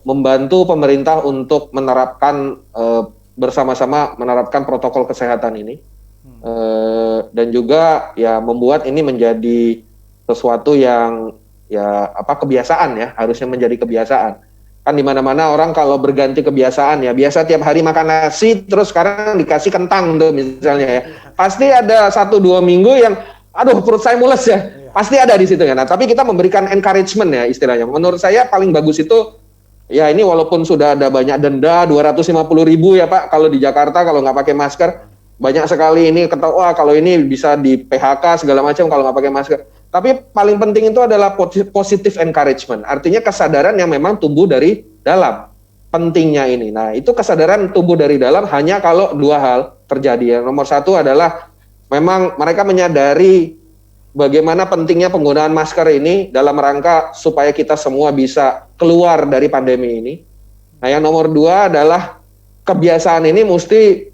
membantu pemerintah untuk menerapkan bersama-sama menerapkan protokol kesehatan ini, dan juga ya membuat ini menjadi sesuatu yang kebiasaan ya, harusnya menjadi kebiasaan. Kan di mana-mana orang kalau berganti kebiasaan ya, biasa tiap hari makan nasi terus sekarang dikasih kentang tuh misalnya ya, pasti ada 1-2 minggu yang aduh perut saya mules ya, pasti ada di situ ya. Nah, tapi kita memberikan encouragement ya istilahnya. Menurut saya paling bagus itu ya, ini walaupun sudah ada banyak denda 250.000 ya Pak, kalau di Jakarta kalau nggak pakai masker, banyak sekali ini ketawa kalau ini bisa di PHK segala macam kalau nggak pakai masker. Tapi paling penting itu adalah positive encouragement, artinya kesadaran yang memang tumbuh dari dalam. Pentingnya ini. Nah, itu kesadaran tumbuh dari dalam hanya kalau 2 hal terjadi. Yang nomor 1 adalah memang mereka menyadari bagaimana pentingnya penggunaan masker ini dalam rangka supaya kita semua bisa keluar dari pandemi ini. Nah, yang nomor 2 adalah kebiasaan ini mesti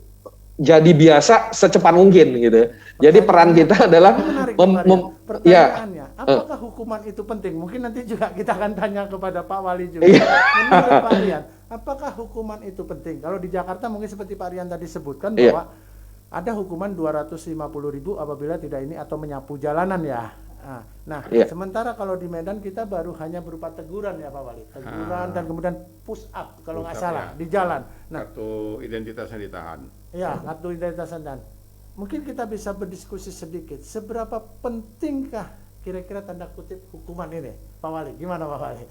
jadi biasa secepat mungkin gitu. Jadi peran kita adalah pertanyaannya, apakah hukuman itu penting? Mungkin nanti juga kita akan tanya kepada Pak Wali juga. Menurut Pak Rian, apakah hukuman itu penting? Kalau di Jakarta mungkin seperti Pak Rian tadi sebutkan bahwa ada hukuman 250.000 apabila tidak ini atau menyapu jalanan ya. Nah, sementara kalau di Medan kita baru hanya berupa teguran ya Pak Wali. Teguran dan kemudian push up kalau nggak salah di jalan. Nah, kartu identitasnya ditahan. Ya, kartu identitasnya dan mungkin kita bisa berdiskusi sedikit. Seberapa pentingkah kira-kira tanda kutip hukuman ini, Pak Wali? Gimana Pak Wali?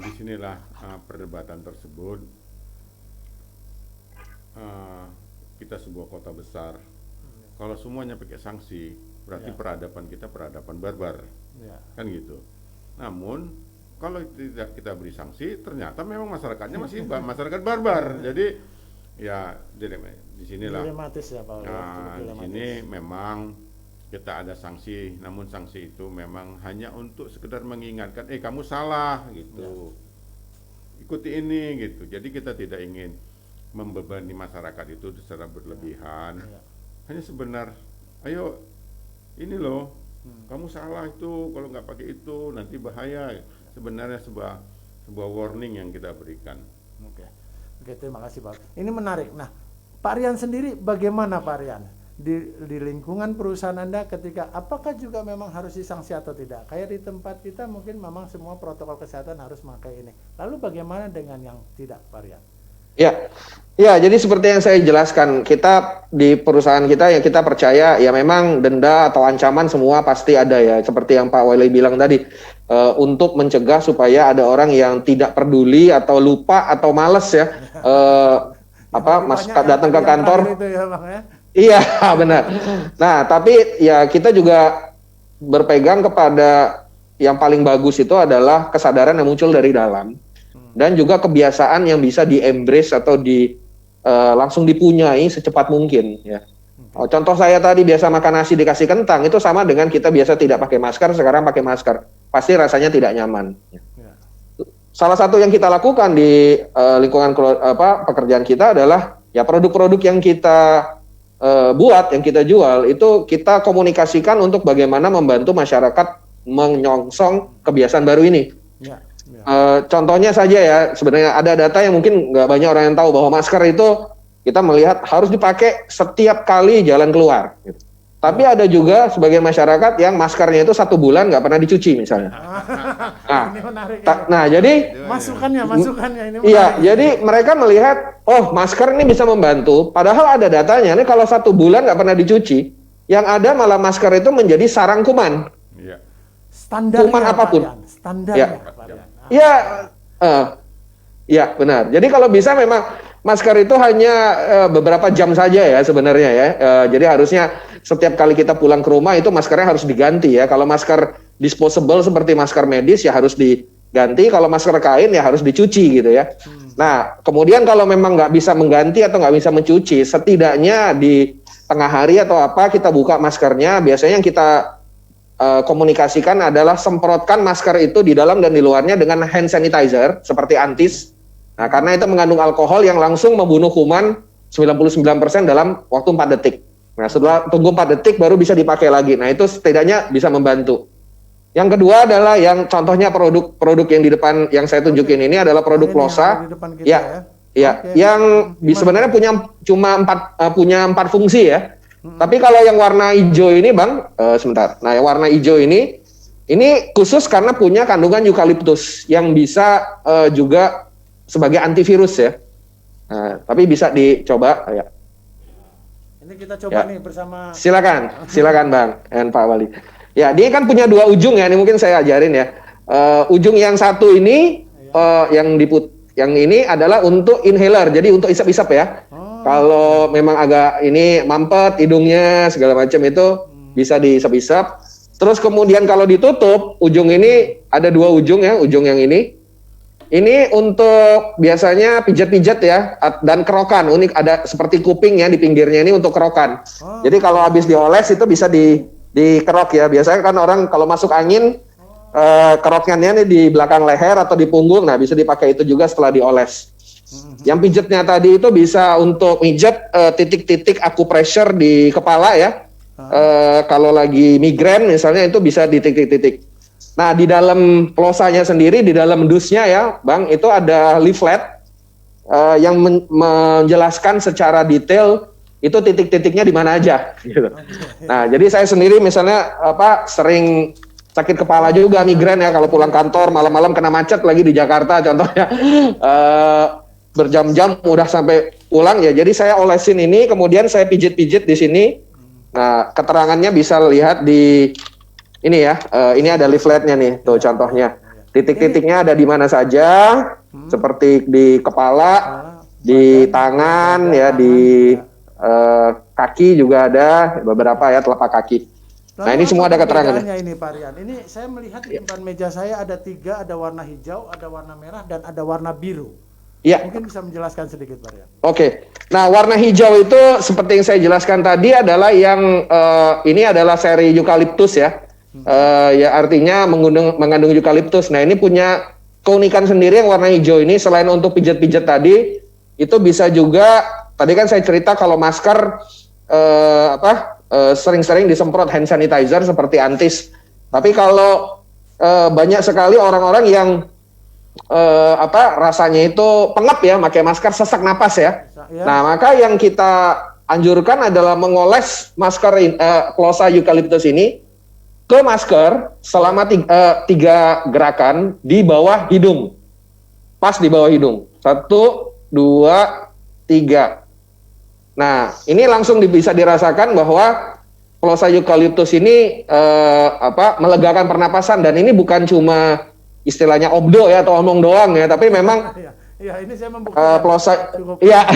Disinilah perdebatan tersebut. Kita sebuah kota besar. Kalau semuanya pakai sanksi, berarti peradaban kita peradaban barbar, kan gitu. Namun kalau tidak kita beri sanksi, ternyata memang masyarakatnya masih masyarakat barbar. Jadi ya di sinilah. Dilematis ya Pak. Di sini memang kita ada sanksi, namun sanksi itu memang hanya untuk sekedar mengingatkan, kamu salah gitu, ikuti ini gitu. Jadi kita tidak ingin membebani masyarakat itu secara berlebihan. Hanya sebenar, ayo ini loh, kamu salah itu, kalau nggak pakai itu nanti bahaya. Sebenarnya sebuah warning yang kita berikan. Oke, terima kasih Pak. Ini menarik. Nah, Pak Rian sendiri bagaimana Pak Rian? Di lingkungan perusahaan Anda ketika apakah juga memang harus disanksi atau tidak? Kayak di tempat kita mungkin memang semua protokol kesehatan harus memakai ini. Lalu bagaimana dengan yang tidak, Pak Rian? Ya, jadi seperti yang saya jelaskan, kita di perusahaan kita yang kita percaya ya memang denda atau ancaman semua pasti ada ya, seperti yang Pak Wali bilang tadi, untuk mencegah supaya ada orang yang tidak peduli atau lupa atau malas ya, Banyak yang datang ke yang kantor. terakhir itu ya, Bang, ya. Iya, benar. Nah, tapi ya kita juga berpegang kepada yang paling bagus itu adalah kesadaran yang muncul dari dalam dan juga kebiasaan yang bisa di-embrace atau langsung dipunyai secepat mungkin ya. Contoh saya tadi biasa makan nasi dikasih kentang itu sama dengan kita biasa tidak pakai masker sekarang pakai masker. Pasti rasanya tidak nyaman. Ya. Salah satu yang kita lakukan di lingkungan pekerjaan kita adalah ya produk-produk yang kita buat, yang kita jual itu kita komunikasikan untuk bagaimana membantu masyarakat menyongsong kebiasaan baru ini. Ya. Contohnya saja ya, sebenarnya ada data yang mungkin nggak banyak orang yang tahu bahwa masker itu kita melihat harus dipakai setiap kali jalan keluar. Gitu. Tapi ada juga sebagian masyarakat yang maskernya itu 1 bulan nggak pernah dicuci misalnya. Ini menarik. Ya. Nah, jadi masukannya ini. Iya, menarik. jadi mereka melihat, oh masker ini bisa membantu. Padahal ada datanya, ini kalau 1 bulan nggak pernah dicuci, yang ada malah masker itu menjadi sarang kuman. Iya. Standarnya Kuman apapun. Standarnya. Ya. Iya, benar. Jadi kalau bisa memang masker itu hanya beberapa jam saja ya sebenarnya ya. Jadi harusnya setiap kali kita pulang ke rumah itu maskernya harus diganti ya. Kalau masker disposable seperti masker medis ya harus diganti. Kalau masker kain ya harus dicuci gitu ya. Nah, kemudian kalau memang nggak bisa mengganti atau nggak bisa mencuci, setidaknya di tengah hari atau apa kita buka maskernya. Biasanya yang kita komunikasikan adalah semprotkan masker itu di dalam dan di luarnya dengan hand sanitizer seperti Antis. Nah, karena itu mengandung alkohol yang langsung membunuh kuman 99% dalam waktu 4 detik. Nah, setelah tunggu 4 detik baru bisa dipakai lagi. Nah, itu setidaknya bisa membantu. Yang kedua adalah yang contohnya produk yang di depan yang saya tunjukin ini adalah produk Plosa. Ya. Yang sebenarnya punya 4 fungsi ya. Tapi kalau yang warna hijau ini, Bang, sebentar. Nah, yang warna hijau ini khusus karena punya kandungan eukaliptus yang bisa juga sebagai antivirus ya. Nah, tapi bisa dicoba ya. Ini kita coba nih bersama. Silakan Bang dan Pak Wali. Ya, dia kan punya 2 ujung ya. Ini mungkin saya ajarin ya. Ujung yang satu ini yang ini adalah untuk inhaler. Jadi untuk isap-isap ya. Kalau memang agak ini mampet hidungnya segala macam itu bisa diisap-isap. Terus kemudian kalau ditutup ujung ini ada 2 ujung ya, ujung yang ini. Ini untuk biasanya pijat-pijat ya dan kerokan. Unik ada seperti kuping ya di pinggirnya ini untuk kerokan. Jadi kalau habis dioles itu bisa dikerok ya. Biasanya kan orang kalau masuk angin keroknya ini di belakang leher atau di punggung. Nah, bisa dipakai itu juga setelah dioles. Yang pijatnya tadi itu bisa untuk pijat titik-titik acupressure di kepala ya. Kalau lagi migrain misalnya itu bisa di titik-titik. Nah, di dalam Plosanya sendiri, di dalam dusnya ya, Bang, itu ada leaflet yang menjelaskan secara detail itu titik-titiknya di mana aja. Gitu. Nah, jadi saya sendiri misalnya sering sakit kepala juga, migrain ya, kalau pulang kantor malam-malam kena macet lagi di Jakarta contohnya. Berjam-jam udah sampai pulang ya. Jadi saya olesin ini, kemudian saya pijit-pijit di sini. Nah, keterangannya bisa lihat di ini ya. Ini ada leafletnya nih, tuh contohnya. Titik-titiknya ada di mana saja, seperti di kepala, di tangan, ya, di kaki juga ada beberapa ya, telapak kaki. Nah, ini semua ada keterangannya. Ini Pak Rian, ini saya melihat di depan meja saya ada 3, ada warna hijau, ada warna merah, dan ada warna biru. Ya. Mungkin bisa menjelaskan sedikit, Pak Rian. Oke. Nah, warna hijau itu seperti yang saya jelaskan tadi adalah yang ini adalah seri eukaliptus ya. Ya artinya mengandung eukaliptus. Nah, ini punya keunikan sendiri yang warna hijau ini. Selain untuk pijat-pijat tadi, itu bisa juga tadi kan saya cerita kalau masker sering-sering disemprot hand sanitizer seperti Antis. Tapi kalau banyak sekali orang-orang yang rasanya itu pengap ya, pakai masker sesak napas ya. Nah, maka yang kita anjurkan adalah mengoles masker Plosa eukaliptus ini ke masker selama 3 gerakan di bawah hidung. Pas di bawah hidung. 1, 2, 3. Nah, ini langsung bisa dirasakan bahwa Plosa eukaliptus ini melegakan pernapasan, dan ini bukan cuma istilahnya obdo ya atau omong doang ya, tapi memang Ya, ini saya membuktikan. plosa, Cukup. iya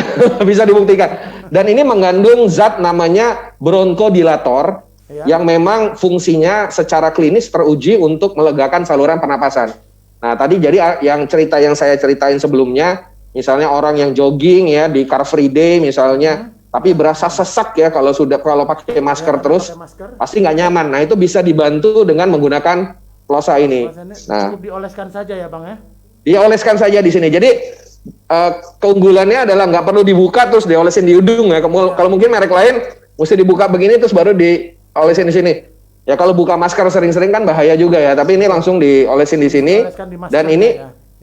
bisa dibuktikan. Dan ini mengandung zat namanya bronchodilator Ya. yang memang fungsinya secara klinis teruji untuk melegakan saluran pernapasan. Nah, tadi jadi yang saya ceritain sebelumnya, misalnya orang yang jogging ya di Car Free Day misalnya, tapi berasa sesak ya kalau pakai masker Ya, terus, pakai masker. pasti nggak nyaman. Nah, itu bisa dibantu dengan menggunakan plosa ini. Nah, Cukup dioleskan saja ya Bang ya. dioleskan saja di sini. Jadi keunggulannya adalah nggak perlu dibuka terus diolesin di hidung ya. Kalau mungkin merek lain mesti dibuka begini terus baru diolesin di sini. Ya kalau buka masker sering-sering kan bahaya juga ya. Tapi ini langsung diolesin di sini. Dioleskan di masker Dan ini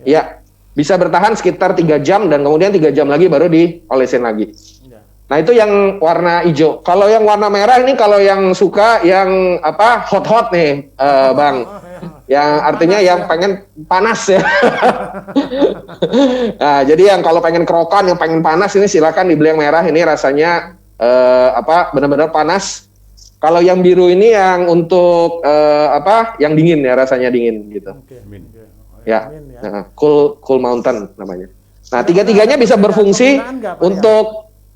ya. bisa bertahan sekitar 3 jam dan kemudian 3 jam lagi baru diolesin lagi. Ya. Nah itu yang warna hijau. Kalau yang warna merah ini kalau yang suka yang hot-hot nih Bang. Yang artinya yang pengen panas ya. Nah, jadi yang kalau pengen kerokan, yang pengen panas ini silakan dibeli yang merah. Ini rasanya benar-benar panas. Kalau yang biru ini yang untuk yang dingin ya, rasanya dingin gitu. Oke. Amin. Ya, Amin ya. Nah, cool mountain namanya. Nah, tiga-tiganya bisa berfungsi penggunaan nggak, Pak, untuk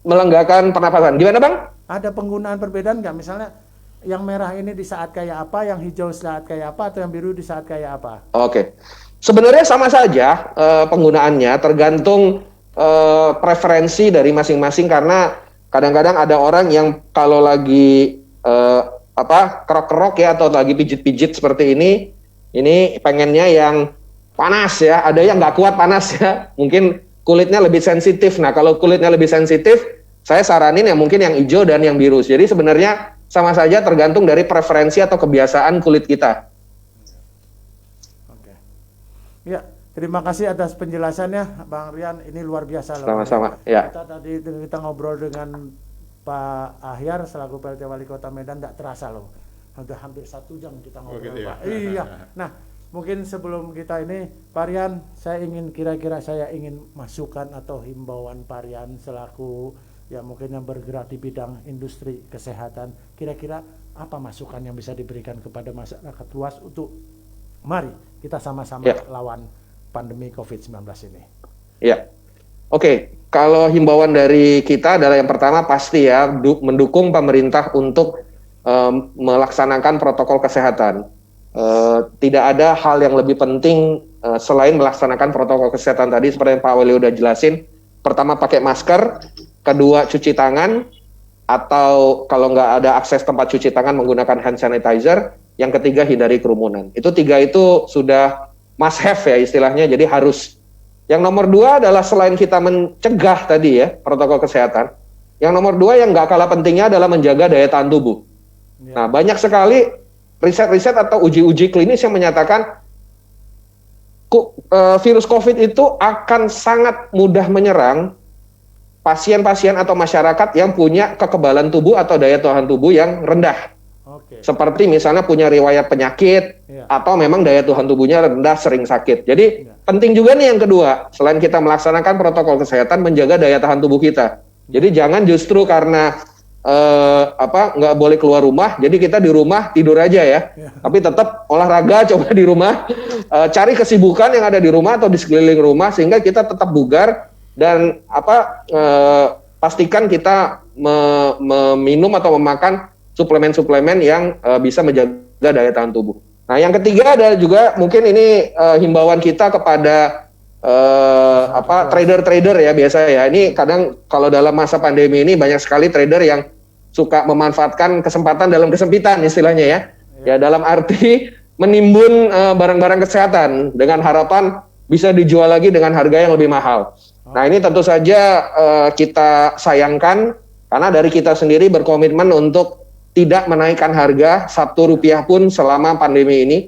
melenggakan pernapasan. Gimana Bang? Ada penggunaan perbedaan nggak? Misalnya yang merah ini di saat kayak apa, yang hijau saat kayak apa, atau yang biru di saat kayak apa? Oke. Sebenarnya sama saja penggunaannya, tergantung preferensi dari masing-masing karena kadang-kadang ada orang yang kalau lagi kerok-kerok ya atau lagi pijit-pijit seperti ini pengennya yang panas ya, ada yang nggak kuat panas ya, mungkin kulitnya lebih sensitif. Nah, kalau kulitnya lebih sensitif, saya saranin ya mungkin yang hijau dan yang biru. Jadi sebenarnya sama saja tergantung dari preferensi atau kebiasaan kulit kita. Oke. Ya, terima kasih atas penjelasannya, Bang Rian. Ini luar biasa loh. Sama-sama. Ya. Kita ngobrol dengan Pak Ahyar selaku PLT Wali Kota Medan, tidak terasa loh. Hampir 1 jam kita ngobrol, gitu ya? Pak. Iya. Nah, mungkin sebelum kita ini, Pak Rian, saya ingin masukan atau himbauan Pak Rian selaku ya mungkin yang bergerak di bidang industri kesehatan, kira-kira apa masukan yang bisa diberikan kepada masyarakat luas untuk mari kita sama-sama lawan pandemi COVID-19 ini. Ya, oke. Kalau himbauan dari kita adalah yang pertama pasti ya mendukung pemerintah untuk melaksanakan protokol kesehatan. Tidak ada hal yang lebih penting selain melaksanakan protokol kesehatan tadi seperti yang Pak Wali udah jelasin. Pertama pakai masker, kedua cuci tangan, atau kalau nggak ada akses tempat cuci tangan menggunakan hand sanitizer. Yang ketiga hindari kerumunan. Itu 3 itu sudah must have ya istilahnya, jadi harus. Yang nomor 2 adalah selain kita mencegah tadi ya protokol kesehatan, yang nomor 2 yang nggak kalah pentingnya adalah menjaga daya tahan tubuh. Ya. Nah banyak sekali riset-riset atau uji-uji klinis yang menyatakan virus COVID itu akan sangat mudah menyerang pasien-pasien atau masyarakat yang punya kekebalan tubuh atau daya tahan tubuh yang rendah. Oke. Seperti misalnya punya riwayat penyakit atau memang daya tahan tubuhnya rendah, sering sakit. Jadi penting juga nih yang kedua, selain kita melaksanakan protokol kesehatan, menjaga daya tahan tubuh kita. Jadi jangan justru karena nggak boleh keluar rumah, jadi kita di rumah tidur aja ya. Tapi tetap olahraga, coba di rumah, cari kesibukan yang ada di rumah atau di sekeliling rumah sehingga kita tetap bugar dan pastikan kita meminum atau memakan suplemen-suplemen yang bisa menjaga daya tahan tubuh. Nah, yang ketiga ada juga mungkin ini himbauan kita kepada trader-trader ya biasa ya. Ini kadang kalau dalam masa pandemi ini banyak sekali trader yang suka memanfaatkan kesempatan dalam kesempitan istilahnya ya. Ya dalam arti menimbun barang-barang kesehatan dengan harapan bisa dijual lagi dengan harga yang lebih mahal. Nah, ini tentu saja kita sayangkan karena dari kita sendiri berkomitmen untuk tidak menaikkan harga Rp1 pun selama pandemi ini.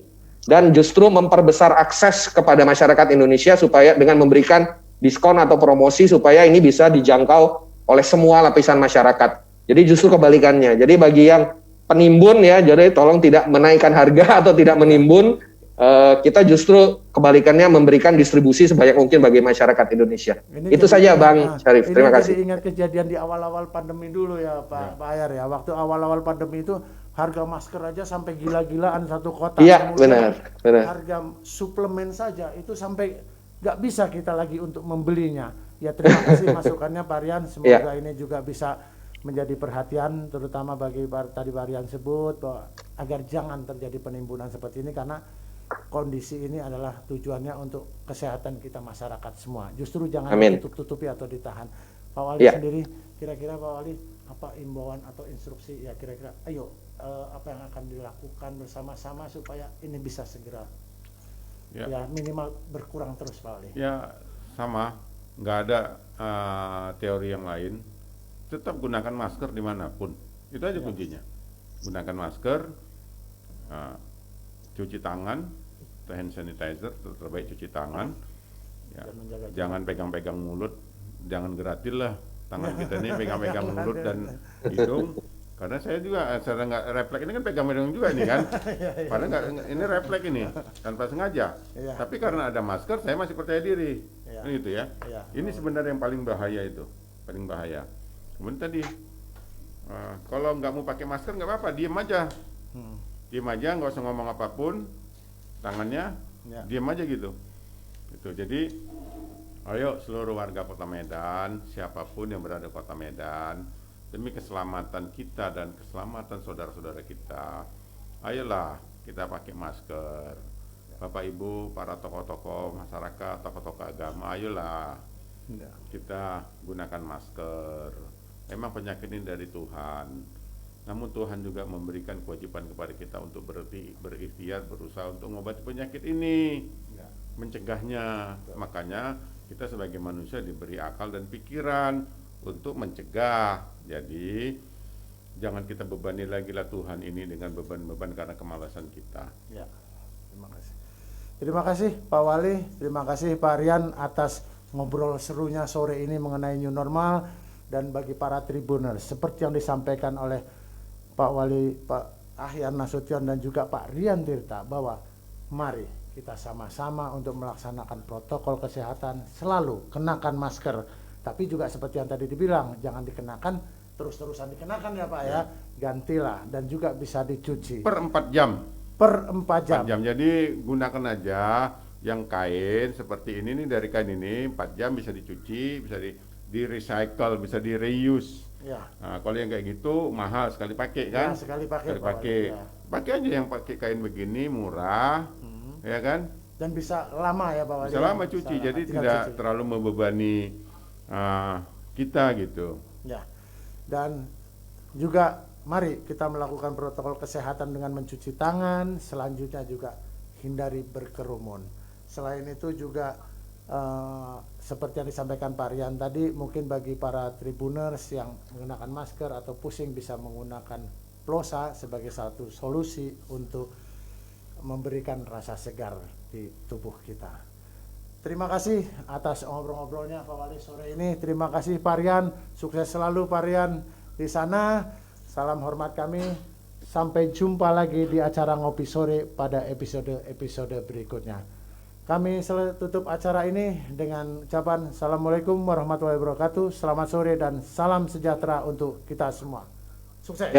Dan justru memperbesar akses kepada masyarakat Indonesia supaya dengan memberikan diskon atau promosi supaya ini bisa dijangkau oleh semua lapisan masyarakat. Jadi justru kebalikannya. Jadi bagi yang penimbun ya, jadi tolong tidak menaikkan harga atau tidak menimbun. Kita justru kebalikannya memberikan distribusi sebanyak mungkin bagi masyarakat Indonesia. Itu saja Bang Syarif. Terima kasih. Ini ingat kejadian di awal-awal pandemi dulu ya Pak Ahyar ya. Waktu awal-awal pandemi itu harga masker aja sampai gila-gilaan satu kota. Iya, benar. Harga suplemen saja itu sampai nggak bisa kita lagi untuk membelinya. Ya terima kasih masukannya Pak Rian, semoga ini juga bisa menjadi perhatian terutama bagi tadi Pak Rian sebut bahwa agar jangan terjadi penimbunan seperti ini, karena kondisi ini adalah tujuannya untuk kesehatan kita masyarakat semua. Justru jangan ditutup-tutupi atau ditahan. Pak Wali sendiri, kira-kira Pak Wali apa imbauan atau instruksi ya kira-kira, ayo apa yang akan dilakukan bersama-sama supaya ini bisa segera ya minimal berkurang terus Pak Wali. Ya sama, nggak ada teori yang lain. Tetap gunakan masker dimanapun, itu aja kuncinya. Gunakan masker, cuci tangan, hand sanitizer, terbaik cuci tangan. Ya, jangan pegang-pegang mulut, jangan geratil lah tangan kita ini pegang-pegang mulut dan hidung. Karena saya juga secara nggak refleks ini kan pegang-pegang juga nih kan. Padahal nggak, ini refleks ini tanpa sengaja. Tapi karena ada masker saya masih percaya diri. Gitu ya. Ini sebenarnya yang paling bahaya itu, paling bahaya. Kemudian tadi kalau nggak mau pakai masker nggak apa-apa, diem aja. Diem aja, nggak usah ngomong apapun, tangannya diem aja gitu. Jadi ayo seluruh warga Kota Medan, siapapun yang berada di Kota Medan, demi keselamatan kita dan keselamatan saudara-saudara kita, ayolah kita pakai masker. Bapak Ibu, para tokoh-tokoh masyarakat, tokoh-tokoh agama, ayolah kita gunakan masker. Memang penyakit ini dari Tuhan, namun Tuhan juga memberikan kewajiban kepada kita untuk berikhtiar, berusaha untuk mengobati penyakit ini, mencegahnya. Makanya kita sebagai manusia diberi akal dan pikiran untuk mencegah. Jadi jangan kita bebani lagi lah Tuhan ini dengan beban-beban karena kemalasan kita. Ya, terima kasih. Terima kasih Pak Wali, terima kasih Pak Rian atas ngobrol serunya sore ini mengenai new normal. Dan bagi para tribuners, seperti yang disampaikan oleh Pak Wali, Pak Ahyan Nasution dan juga Pak Rian Tirta, bahwa mari kita sama-sama untuk melaksanakan protokol kesehatan, selalu kenakan masker. Tapi juga seperti yang tadi dibilang, jangan dikenakan terus-terusan dikenakan ya Pak ya, gantilah dan juga bisa dicuci. Per 4 jam. Per 4 jam. Jadi gunakan aja yang kain seperti ini nih, dari kain ini 4 jam bisa dicuci, bisa di recycle, bisa di reuse. Nah, kalau yang kayak gitu mahal sekali pakai kan? Sekali pakai. Pakai aja yang pakai kain begini murah, ya kan? Dan bisa lama ya Pak Wali. Bisa lama cuci, jadi tidak terlalu membebani kita gitu. Ya. Dan juga mari kita melakukan protokol kesehatan dengan mencuci tangan, selanjutnya juga hindari berkerumun. Selain itu juga seperti yang disampaikan Pak Rian tadi, mungkin bagi para tribuners yang menggunakan masker atau pusing bisa menggunakan plosa sebagai satu solusi untuk memberikan rasa segar di tubuh kita. Terima kasih atas ngobrol-ngobrolnya Pak Wali sore ini. Terima kasih Pak Rian, sukses selalu Pak Rian di sana. Salam hormat kami. Sampai jumpa lagi di acara Ngopi Sore pada episode berikutnya. Kami tutup acara ini dengan ucapan Assalamualaikum warahmatullahi wabarakatuh. Selamat sore dan salam sejahtera untuk kita semua. Sukses.